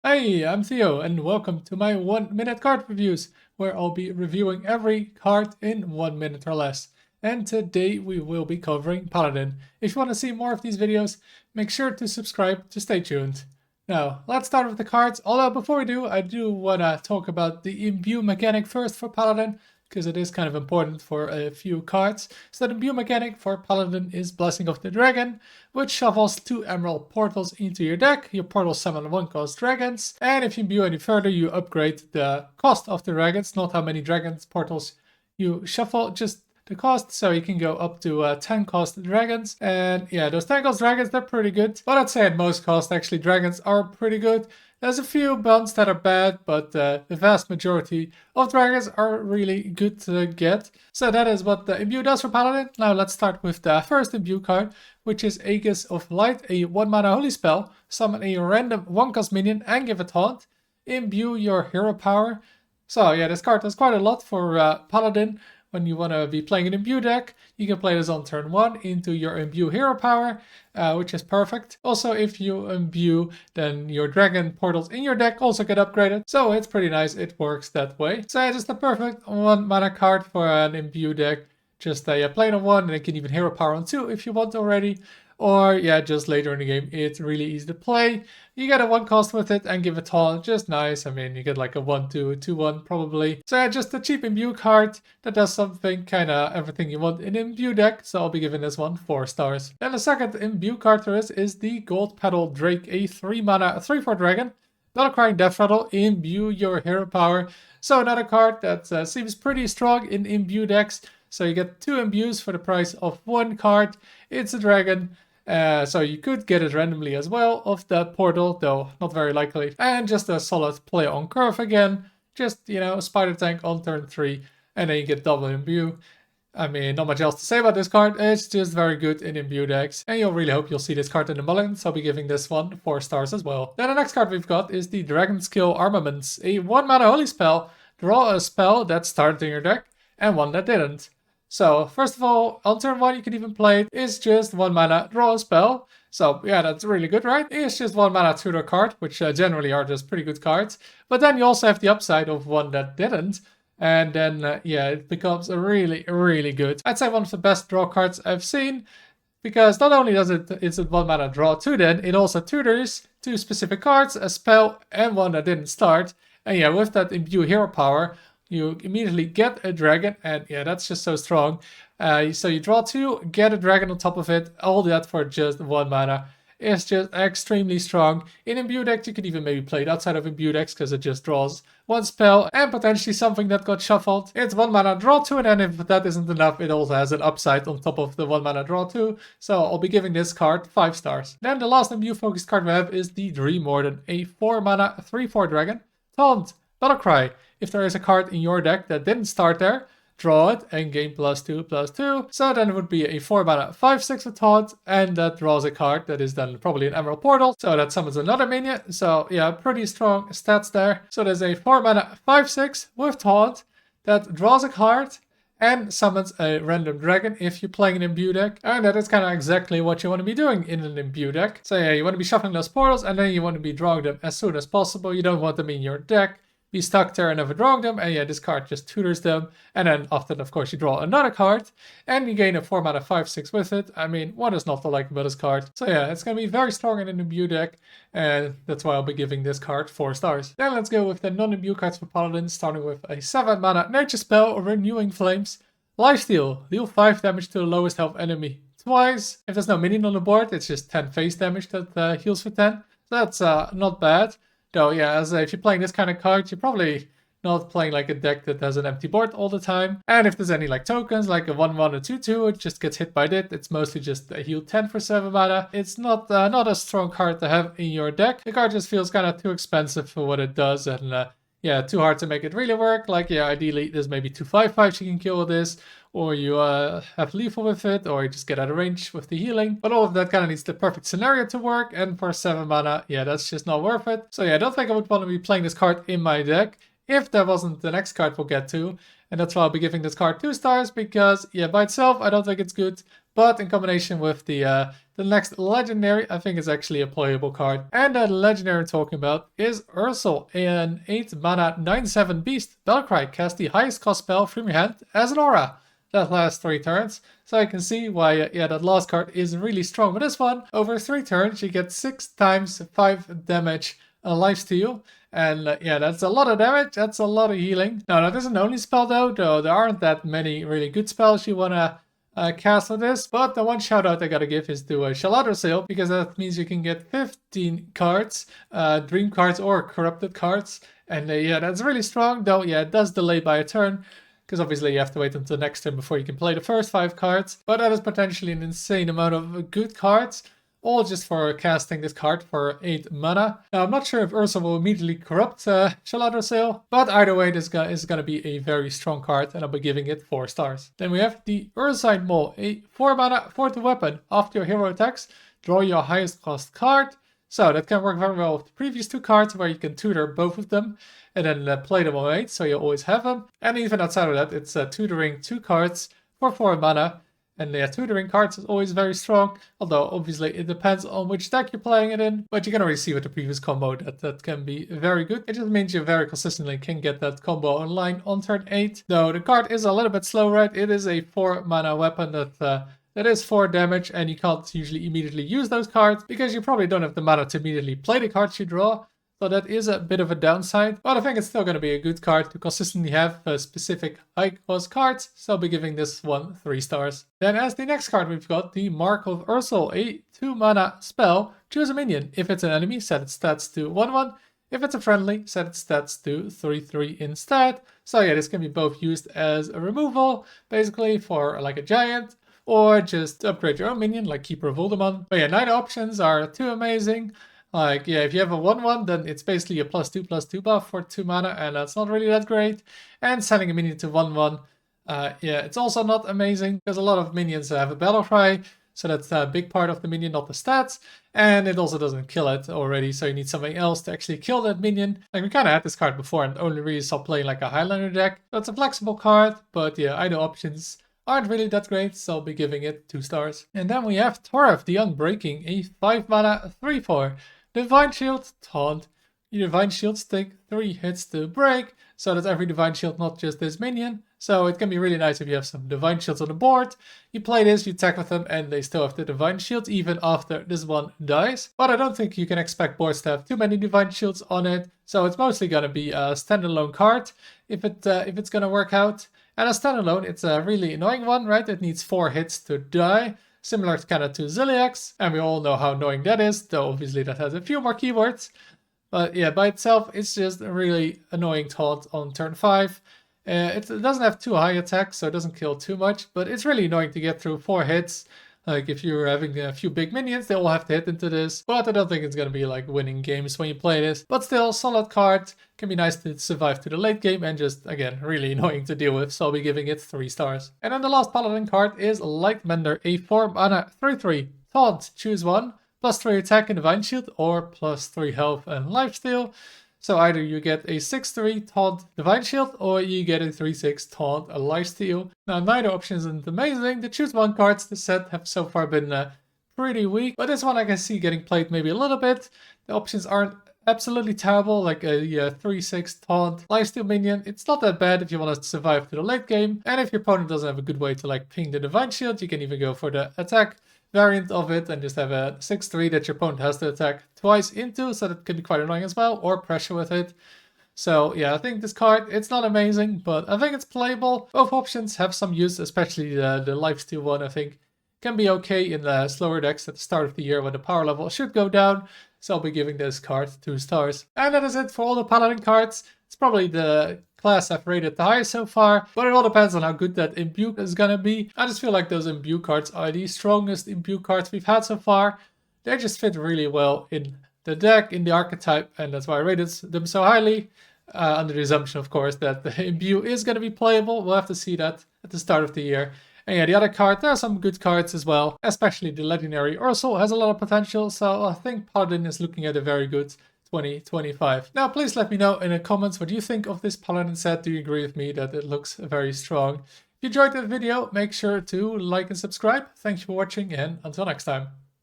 Hey, I'm Theo, and welcome to my 1 minute card reviews, where I'll be reviewing every card in 1 minute or less. And today we will be covering Paladin. If you want to see more of these videos, make sure to subscribe to stay tuned. Now, let's start with the cards, although before we do, I do want to talk about the imbue mechanic first for Paladin, because it is kind of important for a few cards. So the imbue mechanic for Paladin is Blessing of the Dragon, which shovels 2 emerald portals into your deck. Your portals summon 1-cost dragons, and if you imbue any further, you upgrade the cost of the dragons, not how many dragons portals you shuffle, just the cost, so you can go up to 10 cost dragons. And yeah, those 10 cost dragons, they're pretty good, but I'd say at most cost actually dragons are pretty good. There's a few buns that are bad, but the vast majority of dragons are really good to get. So that is what the imbue does for Paladin. Now let's start with the first imbue card, which is Aegis of Light, a 1-mana holy spell. Summon a random 1-cost minion and give it taunt. Imbue your hero power. So yeah, this card does quite a lot for Paladin. When you want to be playing an imbue deck, you can play this on turn 1 into your imbue hero power, which is perfect. Also, if you imbue, then your dragon portals in your deck also get upgraded. So it's pretty nice, it works that way. So it's just the perfect 1-mana card for an imbue deck. Just play it on 1 and it can even hero power on 2 if you want already. Or yeah, just later in the game, it's really easy to play. You get a 1-cost with it and give it taunt, just nice. I mean, you get like a 1-2, 2-1 probably. So yeah, just a cheap imbue card that does something, kinda everything you want in an imbue deck. So I'll be giving this one 4 stars. Then the second imbue card there is the Gold Petal Drake, a 3-mana 3/4 dragon. Battlecrying Death Rattle, imbue your hero power. So another card that seems pretty strong in imbue decks. So you get 2 imbues for the price of 1 card. It's a dragon. So you could get it randomly as well of the portal, though not very likely. And just a solid play on curve again. Just, Spider Tank on turn 3, and then you get double imbue. I mean, not much else to say about this card. It's just very good in imbue decks, and you'll really hope you'll see this card in the mulligan, so I'll be giving this one 4 stars as well. Then the next card we've got is the Dragon Skill Armaments, a 1-mana holy spell. Draw a spell that started in your deck, and one that didn't. So, first of all, on turn 1 you can even play it. It's just 1 mana, draw a spell. So, yeah, that's really good, right? It's just 1 mana tutor card, which generally are just pretty good cards. But then you also have the upside of one that didn't. And then, yeah, it becomes a really, really good. I'd say one of the best draw cards I've seen. Because not only does it's a 1 mana draw 2 then, it also tutors 2 specific cards, a spell, and one that didn't start. And yeah, with that imbue hero power, you immediately get a dragon, and yeah, that's just so strong. So you draw 2, get a dragon on top of it, all that for just 1 mana. It's just extremely strong. In imbue decks, you could even maybe play it outside of imbue decks, because it just draws 1 spell and potentially something that got shuffled. It's 1 mana draw 2, and then if that isn't enough, it also has an upside on top of the 1 mana draw 2. So I'll be giving this card 5 stars. Then the last imbue focused card we have is the Dream Warden, a 4 mana 3/4 dragon. Taunt, Battlecry. If there is a card in your deck that didn't start there, draw it and gain +2/+2. So then it would be a 4 mana 5/6 with taunt, and that draws a card that is then probably an Emerald Portal. So that summons another minion. So yeah, pretty strong stats there. So there's a 4 mana 5/6 with taunt that draws a card and summons a random dragon if you're playing an imbue deck. And that is kind of exactly what you want to be doing in an imbue deck. So yeah, you want to be shuffling those portals, and then you want to be drawing them as soon as possible. You don't want them in your deck, be stuck there and never drawing them, and yeah, this card just tutors them. And then often, of course, you draw another card, and you gain a 4 mana 5/6 with it. I mean, what is not to like about this card? So yeah, it's going to be very strong in an imbue deck, and that's why I'll be giving this card 4 stars. Then let's go with the non-imbue cards for Paladin, starting with a 7 mana nature spell, Renewing Flames. Lifesteal, deal 5 damage to the lowest health enemy twice. If there's no minion on the board, it's just 10 face damage that heals for 10. So that's not bad. Though, yeah, if you're playing this kind of card, you're probably not playing like a deck that has an empty board all the time. And if there's any like tokens, like a 1/1 or 2/2, it just gets hit by that. It's mostly just a heal 10 for 7 mana. It's not a strong card to have in your deck. The card just feels kind of too expensive for what it does, and yeah, too hard to make it really work. Like, yeah, ideally there's maybe 2 5/5s you can kill with this, or you have lethal with it, or you just get out of range with the healing. But all of that kind of needs the perfect scenario to work, and for 7 mana, yeah, that's just not worth it. So yeah, I don't think I would want to be playing this card in my deck. if there wasn't the next card we'll get to. And that's why I'll be giving this card 2 stars, because yeah, by itself I don't think it's good, but in combination with the next legendary, I think it's actually a playable card. And the legendary I'm talking about is Ursel, an 8 mana 9/7 beast. Battlecry, cast the highest cost spell from your hand as an aura. That lasts 3 turns, so I can see why yeah, that last card is really strong. But this one, over 3 turns, you get 6 times 5 damage lifesteal. And yeah, that's a lot of damage, that's a lot of healing. Now, that isn't the only spell though there aren't that many really good spells you want to cast with this. But the one shout out I gotta give is to Shaladar Sale, because that means you can get 15 cards, dream cards or corrupted cards. And yeah, that's really strong, though yeah, it does delay by a turn, because obviously you have to wait until the next turn before you can play the first 5 cards. But that is potentially an insane amount of good cards, all just for casting this card for 8 mana. Now, I'm not sure if Ursa will immediately corrupt Shaladar Sale, but either way, this guy is going to be a very strong card, and I'll be giving it 4 stars. Then we have the Ursine Maul, a 4 mana 4th weapon. After your hero attacks, draw your highest cost card. So that can work very well with the previous 2 cards, where you can tutor both of them and then play them on 8, so you always have them. And even outside of that, it's tutoring 2 cards for 4 mana. And yeah, tutoring cards is always very strong, although obviously it depends on which deck you're playing it in. But you can already see with the previous combo that can be very good. It just means you very consistently can get that combo online on turn 8. Though the card is a little bit slow, right? It is a 4 mana weapon that is 4 damage, and you can't usually immediately use those cards because you probably don't have the mana to immediately play the cards you draw. So that is a bit of a downside, but I think it's still going to be a good card to consistently have specific high cost cards, so I'll be giving this one 3 stars. Then as the next card we've got the Mark of Ursel, a 2 mana spell. Choose a minion. If it's an enemy, set its stats to 1/1. If it's a friendly, set its stats to 3/3 instead. So yeah, this can be both used as a removal, basically for like a giant, or just upgrade your own minion, like Keeper of Voldemort. But yeah, neither options are too amazing. Like, yeah, if you have a 1/1, then it's basically a +2/+2 buff for 2 mana, and that's not really that great. And sending a minion to 1/1, yeah, it's also not amazing, because a lot of minions have a battle cry, so that's a big part of the minion, not the stats. And it also doesn't kill it already, so you need something else to actually kill that minion. Like, we kind of had this card before and only really saw playing like a Highlander deck. So it's a flexible card, but yeah, either options aren't really that great, so I'll be giving it 2 stars. And then we have Toref the Unbreaking, a 5 mana 3/4. Divine Shield, Taunt. Your Divine Shields take 3 hits to break, so that's every Divine Shield, not just this minion. So it can be really nice if you have some Divine Shields on the board. You play this, you attack with them, and they still have the Divine Shields even after this one dies. But I don't think you can expect boards to have too many Divine Shields on it, so it's mostly going to be a standalone card if it's going to work out. And a standalone, it's a really annoying one, right? It needs 4 hits to die. Similar kind of to Ziliax, and we all know how annoying that is, though obviously that has a few more keywords. But yeah, by itself, it's just a really annoying taunt on turn 5. It doesn't have too high attack, so it doesn't kill too much, but it's really annoying to get through 4 hits. Like, if you're having a few big minions, they all have to hit into this. But I don't think it's going to be like winning games when you play this. But still, solid card. Can be nice to survive to the late game, and just, again, really annoying to deal with. So I'll be giving it 3 stars. And then the last Paladin card is Lightmender, a 4 mana 3/3. Taunt, choose one. +3 attack and Divine Shield, or +3 health and lifesteal. So either you get a 6/3 Taunt Divine Shield, or you get a 3/6 Taunt a Lifesteal. Now, neither option isn't amazing. The choose one cards this set have so far been pretty weak, but this one I can see getting played maybe a little bit. The options aren't absolutely terrible, like a 3/6 Taunt Lifesteal minion. It's not that bad if you want to survive to the late game, and if your opponent doesn't have a good way to like ping the Divine Shield, you can even go for the attack variant of it and just have a 6/3 that your opponent has to attack twice into, so that can be quite annoying as well, or pressure with it. So yeah, I think this card, it's not amazing, but I think it's playable. Both options have some use, especially the lifesteal one, I think can be okay in the slower decks at the start of the year when the power level should go down. So I'll be giving this card 2 stars. And that is it for all the Paladin cards. It's probably the class I've rated the highest so far, but it all depends on how good that imbue is gonna be. I just feel like those imbue cards are the strongest imbue cards we've had so far. They just fit really well in the deck, in the archetype, and that's why I rated them so highly. Under the assumption, of course, that the imbue is gonna be playable. We'll have to see that at the start of the year. And yeah, the other card, there are some good cards as well, especially the Legendary Ursel has a lot of potential, so I think Paladin is looking at a very good 2025. Now, please let me know in the comments what you think of this Paladin set. Do you agree with me that it looks very strong? If you enjoyed the video, make sure to like and subscribe. Thanks for watching, and until next time.